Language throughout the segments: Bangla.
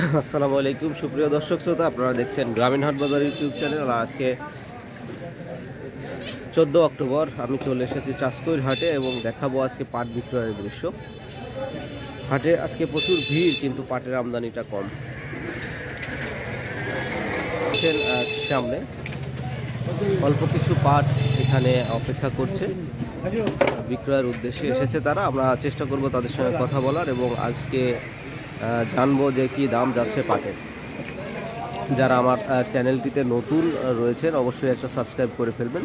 আসসালামু আলাইকুম সুপ্রিয় দর্শক শ্রোতা, আপনারা দেখছেন গ্রামীণ হাট বাজার ইউটিউব চ্যানেল। আর আজকে 14 অক্টোবর আমি চলে এসেছি চাষকৈর হাটে এবং দেখাবো আজকে পাট বিক্রয়ের দৃশ্য। হাটে আজকে প্রচুর ভিড়, কিন্তু পাটের আমদানিটা কম। সামনে অল্প কিছু পাট এখানে অপেক্ষা করছে, বিক্রয়ের উদ্দেশ্যে এসেছে তারা। আমরা চেষ্টা করব তাদের সঙ্গে কথা বলার এবং আজকে জানবো যে কি দাম যাচ্ছে পাটের। যারা আমার চ্যানেলটিতে নতুন রয়েছেন অবশ্যই একটা সাবস্ক্রাইব করে ফেলবেন,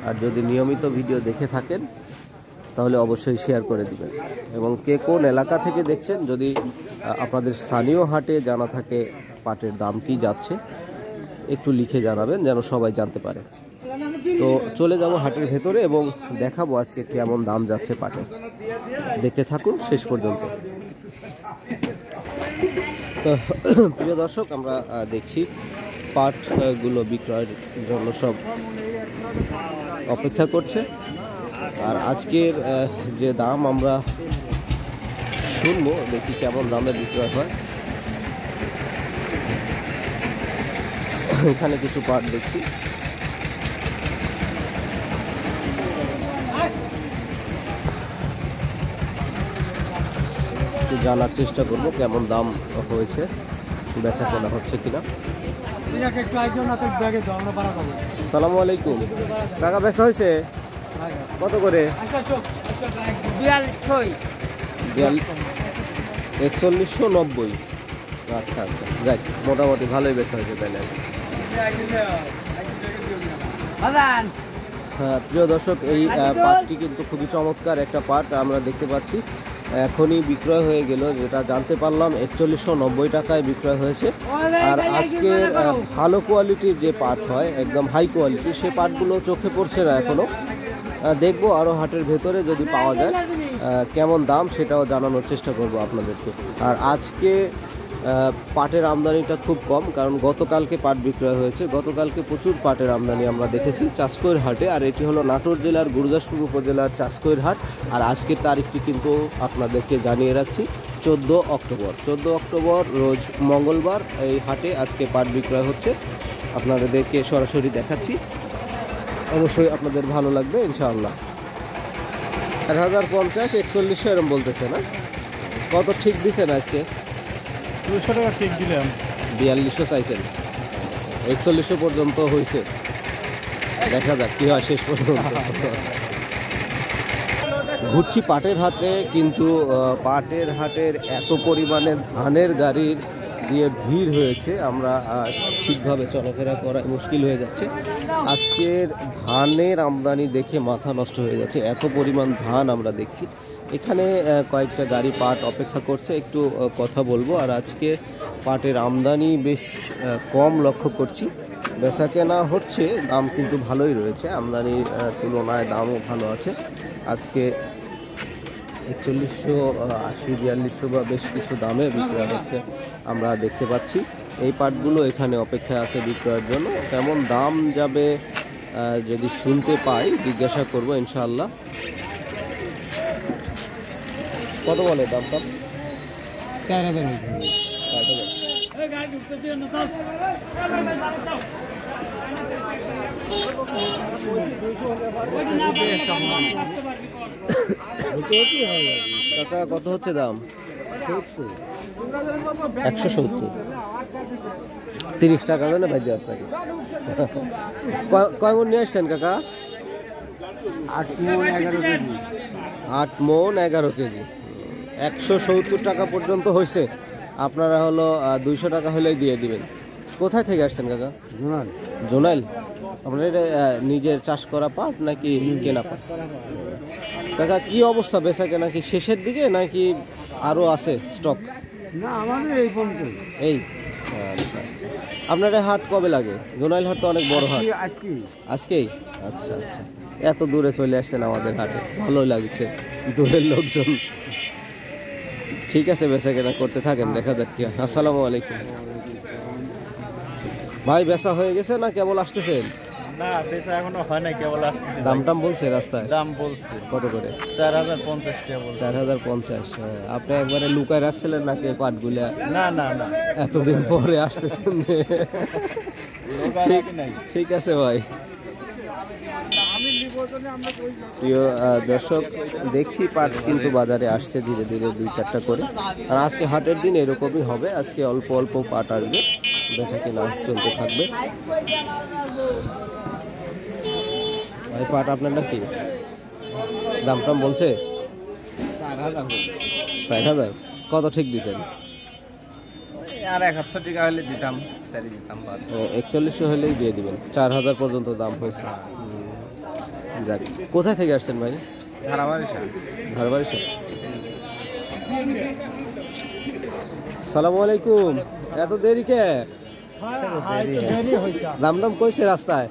আর যদি নিয়মিত ভিডিও দেখে থাকেন তাহলে অবশ্যই শেয়ার করে দিবেন। এবং কে কোন এলাকা থেকে দেখছেন যদি আপনাদের স্থানীয় হাটে জানা থাকে পাটের দাম কি যাচ্ছে একটু লিখে জানাবেন, যেন সবাই জানতে পারে। তো চলে যাব হাটের ভেতরে এবং দেখাবো আজকে কেমন দাম যাচ্ছে পাটের। দেখতে থাকুন শেষ পর্যন্ত। তো প্রিয় দর্শক, আমরা দেখছি পাটগুলো বিক্রয়ের জন্য সব অপেক্ষা করছে। আর আজকের যে দাম আমরা শুনবো, দেখি কেমন দামে বিক্রয় হয়। এখানে কিছু পাট দেখছি, জানার চেষ্টা করব কেমন দাম হয়েছে, বেচা কেনা হচ্ছে কিনা। আসসালামু আলাইকুম কাকা, বেচা হয়েছে কত করে? 4190। আচ্ছা আচ্ছা, যাই মোটামুটি ভালোই বেচা হয়েছে তাইলে। হ্যাঁ প্রিয় দর্শক, এই পাটটি কিন্তু খুবই চমৎকার একটা পাট আমরা দেখতে পাচ্ছি। এখনই বিক্রয় হয়ে গেল, যেটা জানতে পারলাম 4190 টাকায় বিক্রয় হয়েছে। আর আজকের ভালো কোয়ালিটির যে পাট হয়, একদম হাই কোয়ালিটির, সে পাটগুলো চোখে পড়ছে না এখনও। দেখবো আরও হাটের ভেতরে যদি পাওয়া যায় কেমন দাম, সেটাও জানানোর চেষ্টা করব আপনাদেরকে। আর আজকে পাটের আমদানিটা খুব কম, কারণ গতকালকে পাট বিক্রয় হয়েছে। গতকালকে প্রচুর পাটের আমদানি আমরা দেখেছি চাষকৈর হাটে। আর এটি হলো নাটোর জেলার গুরুদাসপুর উপজেলার চাষকৈর হাট। আর আজকের তারিখটি কিন্তু আপনাদেরকে জানিয়ে রাখছি 14 অক্টোবর। 14 অক্টোবর রোজ মঙ্গলবার এই হাটে আজকে পাট বিক্রয় হচ্ছে। আপনাদেরকে সরাসরি দেখাচ্ছি, অবশ্যই আপনাদের ভালো লাগবে ইনশাআল্লাহ। 1050 4100 এরম বলতেছে না? কত ঠিক দিচ্ছেন আজকে? 200 টাকা ঠিক দিলাম। 4200 চাইছেন, 4100 পর্যন্ত হয়েছে। দেখা যাক কি হয় শেষ পর্যন্ত। ঘুরছি পাটের হাটে, কিন্তু পাটের হাটের এত পরিমাণে ধানের গাড়ির দিয়ে ভিড় হয়েছে, আমরা ঠিকভাবে চলাফেরা করা মুশকিল হয়ে যাচ্ছে। আজকের ধানের আমদানি দেখে মাথা নষ্ট হয়ে যাচ্ছে, এত পরিমাণ ধান আমরা দেখছি। এখানে কয়েকটা গাড়ি পাট অপেক্ষা করছে, একটু কথা বলবো। আর আজকে পাটের আমদানি বেশ কম লক্ষ্য করছি, বেচা কেনা হচ্ছে, দাম কিন্তু ভালোই রয়েছে। আমদানির তুলনায় দামও ভালো আছে। আজকে 4180 4200 বা বেশ কিছু দামে বিক্রয় হচ্ছে আমরা দেখতে পাচ্ছি। এই পাটগুলো এখানে অপেক্ষায় আছে বিক্রয়ের জন্য। কেমন দাম যাবে যদি শুনতে পাই জিজ্ঞাসা করব ইনশাআল্লাহ। কত বলে দাম? 4000। কাকা কত হচ্ছে দাম? 170। 30 টাকা জানে ভাই দিয়ে আসতে। কয় মন নিয়ে আসছেন কাকা? 8 মণ 11 কেজি। 8 মণ 11 কেজি। 170 টাকা পর্যন্ত হয়েছে। আপনারা হলো 200 টাকা হলেই দিয়ে দিবেন। কোথায় থেকে আসছেন কাকা? জোনাইল। আপনার এটা নিজের চাষ করা পাট নাকি কেনা পাট? কাকা কি অবস্থা বেচা কেনা, কি শেষের দিকে নাকি আরও আছে স্টক? না, আমাদের এই পর্যন্ত। এই আচ্ছা আচ্ছা। আপনার হাট কবে লাগে? জোনাইল হাট তো অনেক বড় হাট। আজকেই? আচ্ছা আচ্ছা, এত দূরে চলে আসছেন আমাদের হাটে, ভালোই লাগছে দূরের লোকজন। ঠিক আছে, বেচা কেনা করতে থাকেন, দেখা যাক কি। আসসালামু আলাইকুম ভাই, বেচা হয়ে গেছে না কেবল আসতেছেন? না বেচা এখনো হয় না, কেবল আসছে। দাম টাম বলছে রাস্তায়? দাম বলছে কত করে? 4050 টাকা বলছে। 4050। আপনি একবারে লুকায় রাখছিলেন নাকি পাটগুলা? না না না, এতদিন পরে আসতেছেন যে। ঠিক আছে ভাই। প্রিয় দর্শক, দেখছি পাট কিন্তু বাজারে আসছে ধীরে ধীরে 2-4টা করে। আর আজকে হাটের দিন এরকমই হবে, আজকে অল্প অল্প পাট আসবে, বেচা কিনা চলতে থাকবে। ভাই পাট আপনার নাকি দাম টাম বলছে? 60,000। কত ঠিক দিচ্ছেন? আর 100 টাকা হলে দিতাম, সারি দিতাম। 4100 হলেই দিয়ে দিবেন। 4000 পর্যন্ত দাম হয়েছে। যাক, কোথায় থেকে আসছেন ভাই? ধারবাড়িশা। সালামু আলাইকুম। এত দেরি কে? দাম দাম কইছে রাস্তায়?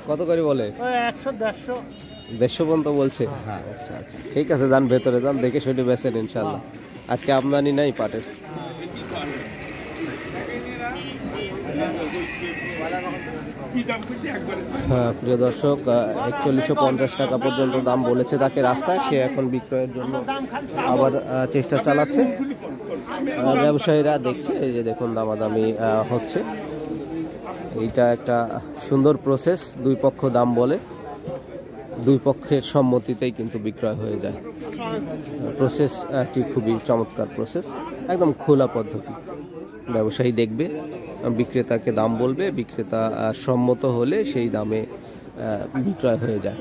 কত করে বলে? 100-150 পর্যন্ত বলছে। আচ্ছা আচ্ছা, ঠিক আছে, যান ভেতরে যান, দেখে শুনে বেচেন ইনশাল্লাহ। আজকে আমদানি নাই পাটের। হ্যাঁ প্রিয় দর্শক, 4150 টাকা পর্যন্ত দাম বলেছে তাকে রাস্তায়। সে এখন বিক্রয়ের জন্য আবার চেষ্টা চালাচ্ছে। ব্যবসায়ীরা দেখছে, এই যে দেখুন দামাদামি হচ্ছে। এইটা একটা সুন্দর প্রসেস, দুই পক্ষ দাম বলে, দুই পক্ষের সম্মতিতেই কিন্তু বিক্রয় হয়ে যায়। প্রসেসটি খুবই চমৎকার প্রসেস, একদম খোলা পদ্ধতি। ব্যবসায়ী দেখবে, বিক্রেতাকে দাম বলবে, বিক্রেতা সম্মত হলে সেই দামে বিক্রয় হয়ে যায়।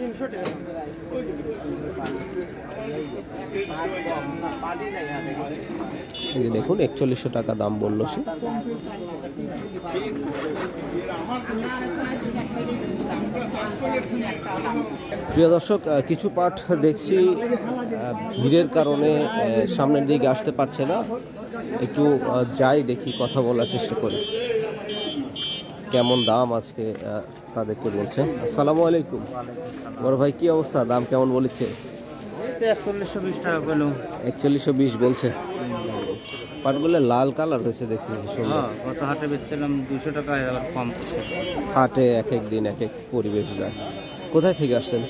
এই যে দেখুন 4100 টাকা দাম বললো সে। প্রিয় দর্শক, কিছু পাট দেখছি ভিড়ের কারণে সামনের দিকে আসতে পারছে না। একটু যাই, দেখি, কথা বলার চেষ্টা করি। কেমন দাম আজকে তাদেরকে বলছে। আসসালামু আলাইকুম বড় ভাই, কি অবস্থা? দাম কেমন বলেছে? 4120 টাকা বললো। 4120 বলছে। পাটগুলো লাল কালার হয়েছে দেখতেছি। গত হাটে বেচছিলাম 200 টাকা, আবার কম। হাটে এক এক দিন এক এক পরিবেশ যায়। কোথায় থেকে আসছেন?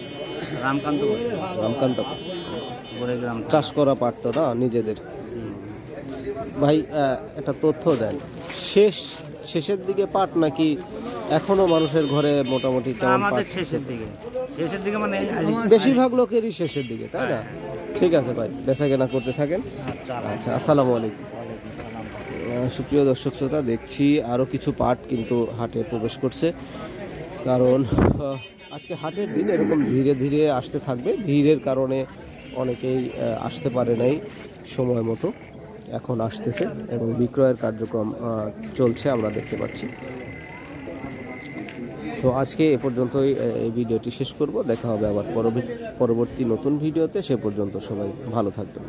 রামকান্তপুর। চাষ করা পাট তো না নিজেদের? ভাই একটা তথ্য দেন, শেষের দিকে পাট নাকি এখনো মানুষের ঘরে মোটামুটি? আমাদের শেষের দিকে মানে বেশিরভাগ লোকেরই শেষের দিকে, তাই না? ঠিক আছে ভাই, বেচা কেনা করতে থাকেন। আচ্ছা, আসসালামু আলাইকুম। সুপ্রিয় দর্শক শ্রোতা, দেখছি আরও কিছু পাট কিন্তু হাটে প্রবেশ করছে, কারণ আজকে হাটের দিন এরকম ধীরে ধীরে আসতে থাকবে। ভিড়ের কারণে অনেকেই আসতে পারে নাই সময় মতো, এখন আসতেছে এবং বিক্রয়ের কার্যক্রম চলছে, আমরা দেখতে পাচ্ছি। তো আজকে এ পর্যন্তই এই ভিডিওটি শেষ করব। দেখা হবে আবার পরবর্তী নতুন ভিডিওতে। সে পর্যন্ত সবাই ভালো থাকবেন।